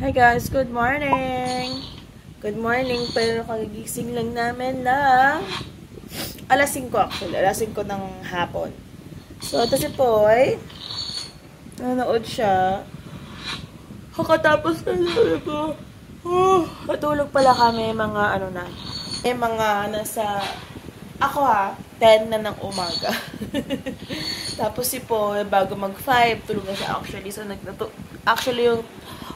Hi guys, good morning! Good morning, pero kagigising lang namin na alas 5 actually, alas 5 ng hapon. So, ito si Poy. Nanonood siya. Kakatapos na tulog ko. Natulog pala kami mga mga nasa, ako 10 na ng umaga. Tapos si Poy, bago mag 5, tulog na siya actually. So, actually yung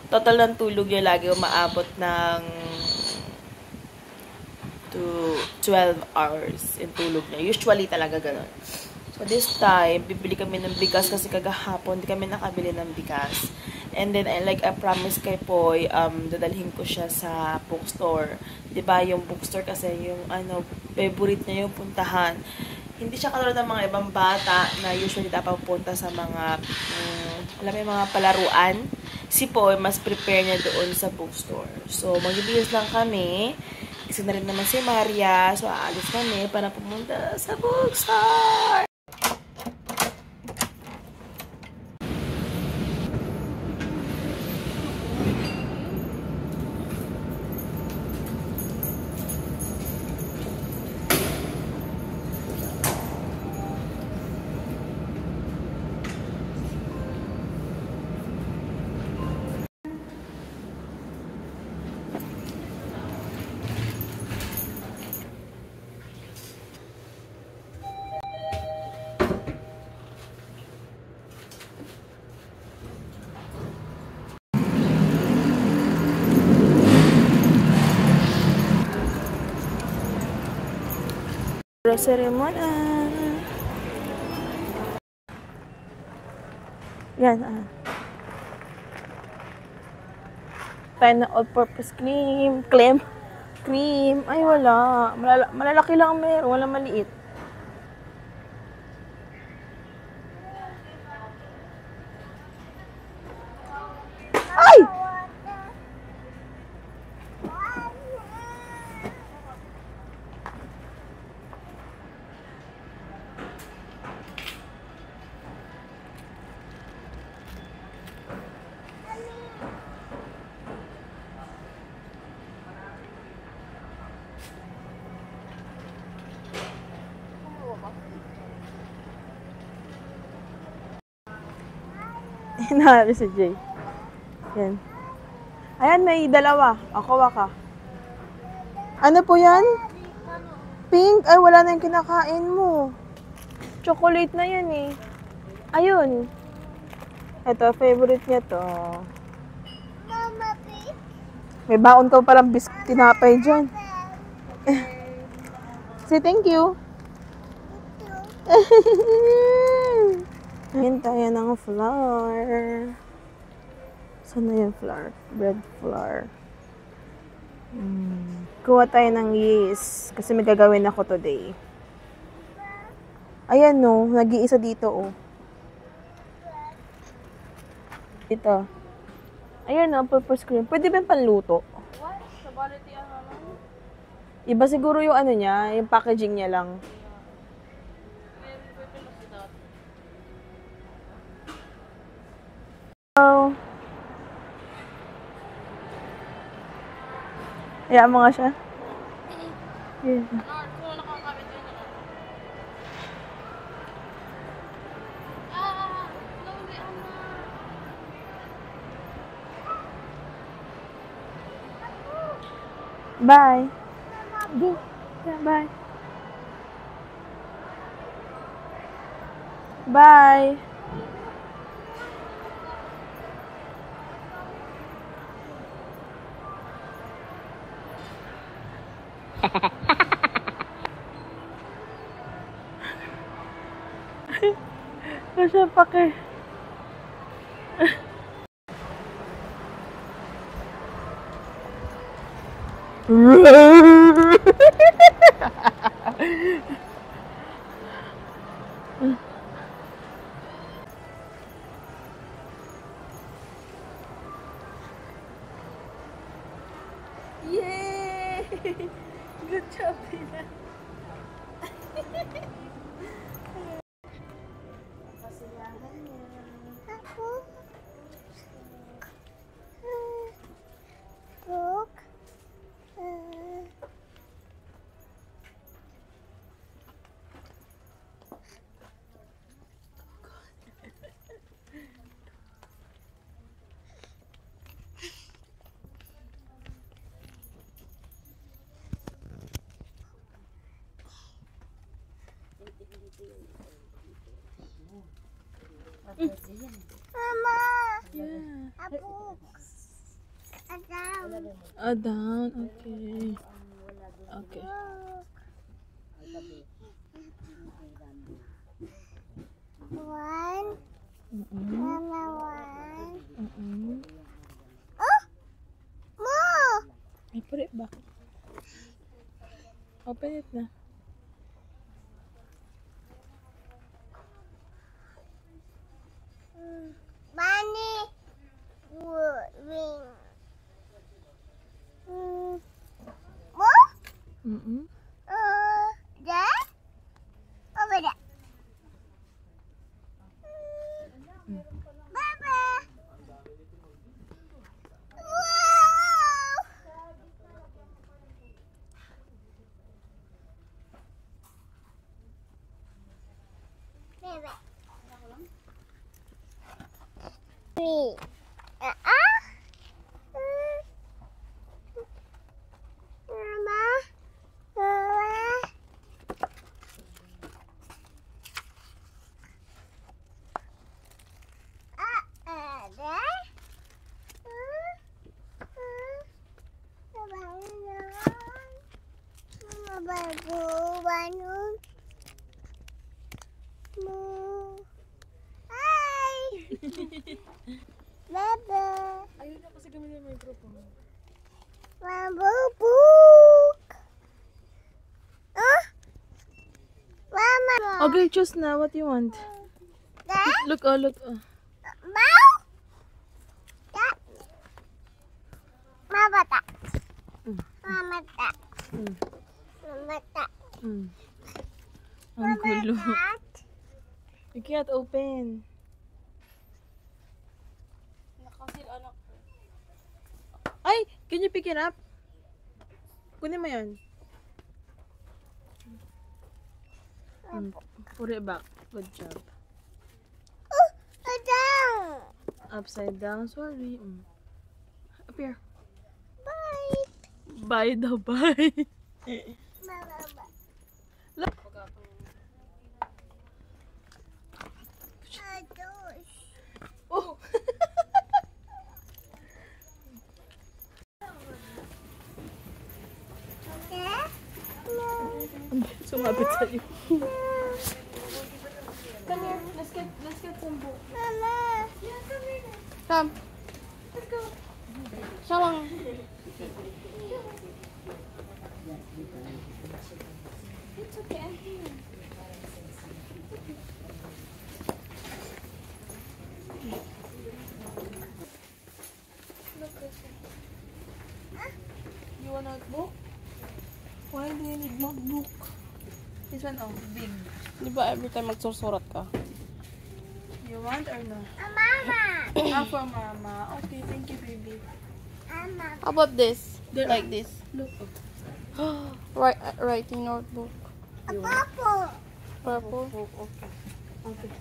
total ng tulog niya lagi umaabot ng 12 hours in tulog niya. Usually talaga ganun. So this time, bibili kami ng bigas kasi kagahapon di kami nakabili ng bigas. And then, I promised kay Poy, dadalhin ko siya sa bookstore. Diba, yung bookstore kasi yung favorite niya yung puntahan. Hindi siya katulad ng mga ibang bata na usually dapat pupunta sa mga, alam mo yung mga palaruan. Si Poy, mas prepare niya doon sa bookstore. So, magbibihis lang kami. Isa na rin naman si Maria. So, aalis kami para pumunta sa bookstore. Grocery mo na. Yan, tayo na all-purpose cream. Cream. Ay, wala. Malalaki lang meron. Wala maliit. Ay! Hinahanap si Jay. Yan. Ayan, may dalawa. Ako ka. Ano po yan? Pink? Ay, wala na yung kinakain mo. Chocolate na yan eh. Ayun. Ito, favorite niya to. Mama, pink? May baon ka palang tinapay dyan. Say thank you. Ayan tayo ng flour. Saan na yung flour? Bread flour. Kuha tayo ng yeast. Kasi may gagawin ako today. Ayan no, nag-iisa dito oh. Dito. Ayan no, purple screen. Pwede ba yung panluto? What? Sa bality Iba siguro yung niya, yung packaging niya lang. Oh. Hayaan mo nga siya. Yeah. Bye. Go. Yeah, bye. Bye. Kasi pake. Yay! Good job, Tina. Mama. Yeah. A book. A down. Down. Okay. Okay. One. Mama, one. Oh! More! I put it back. Open it na. Bunny. Ring. More? There? Over there. Baba. Wow! Baby. Three. Mama. Mama. There. Hi! Baba. Ayun na kasi gamitin yung microphone. Mabubuk. Mama. Okay, choose na. What you want? There? Look, oh, look. Oh. Mau? Tak. Mama tak. Mama tak. Mama tak. Ang gulo. Tak. You can't open. Nakasil anak ko. Ay! Can you pick it up? Kunin mo yun. Put it back. Good job. Down. Upside down. Sorry. Up here. Bye. Bye daw. Bye. Mama. Look. Ados. Oh! Okay? No. Sumabit sa'yo. Come here. Let's get some book. Mama. Come. Let's go. Sawang. It's okay. I'm here. You want notebook? Why do you need notebook? This one, oh, big. Di ba every time magsusurat ka? You want or no? Mama. For mama. Okay, thank you, baby. Mama. How about this? There. Like this. Look. Writing notebook. A purple. Purple. Okay. Okay.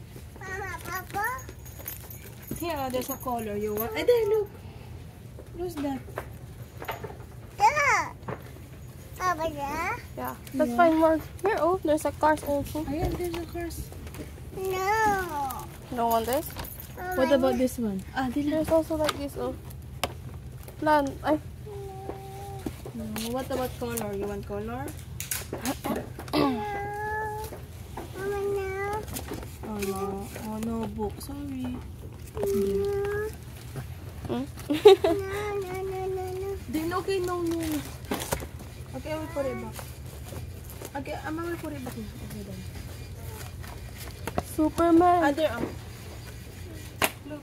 Mama, purple. Here, there's a color. You want? Ay, there, look. What's that? There. Over there. Yeah. Let's find more. Here, oh, there's a cars also. Ayan, there's a cars. No. Don't want this? What about this one? Ah, There's also like this, oh. Plan. Ay. No. What about color? You want color? Mama, no. Oh, no. Oh, no book. Sorry. No. No. Then, okay, no. Okay, I will put it back. Okay, I will put it back. Okay, then. Superman. There, oh. Look.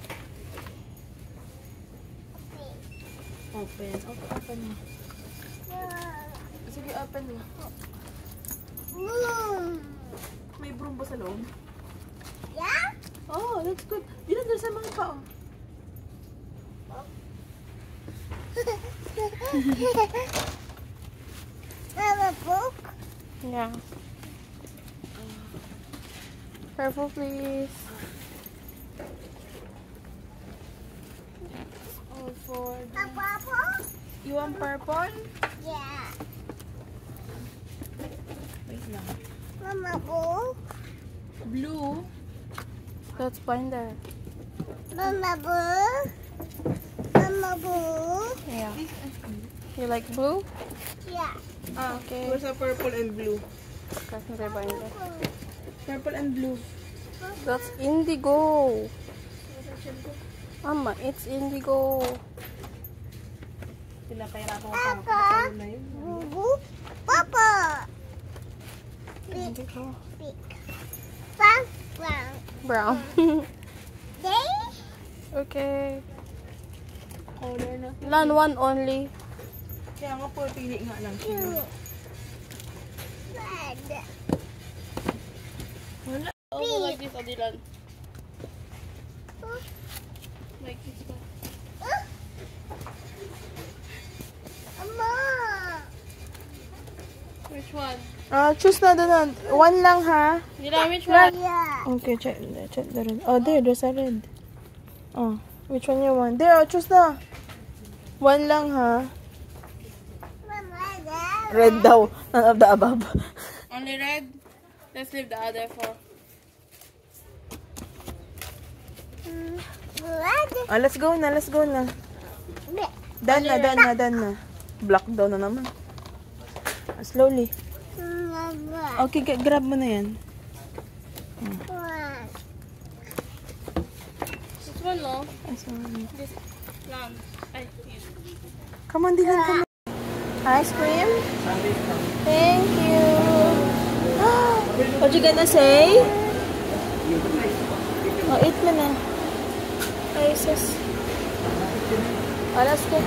Open. Okay, open mo. Sige, open mo. May broom ba sa loob? Yeah? Oh, that's good. Dito, there's a mga pa, oh. Have a book? Yeah. Careful, please. All for A purple? You want purple? Yeah. Wait lang. Mama, book? Blue. Let's find there. Mama blue. Mama blue. Yeah. You like blue? Yeah. Okay. Where's the purple and blue? Kasi tayo ba hindi? Purple and blue. That's indigo. Mama, it's indigo. Papa. Boo. Papa. Big. Indigo. Big. Brown. Brown. Brown. Day. Okay. Color na. Lan, one only. Kaya nga po, pili nga lang siya. Two. Red. Wala. Oh, like this, Adilan. Like this one. Mama. Which one? Choose na doon. One lang, ha? Adilan, which one? Yeah. Okay, check the red. Oh, there's a red. Oh, which one you want? There, choose na. One lang, ha? Mama, there. Red daw. None of the above. Only red? Let's leave the other four. Red. Let's go na, let's go na. Done na. Black daw na naman. Slowly. Mama. Okay, grab mo na yan. One. This one, no? Sorry. This one. Ay, here. Come on, Dylan, come on. Ice cream? Thank you. What you gonna say? Oh, eat mo na. Ay, sus. Oh, let's go.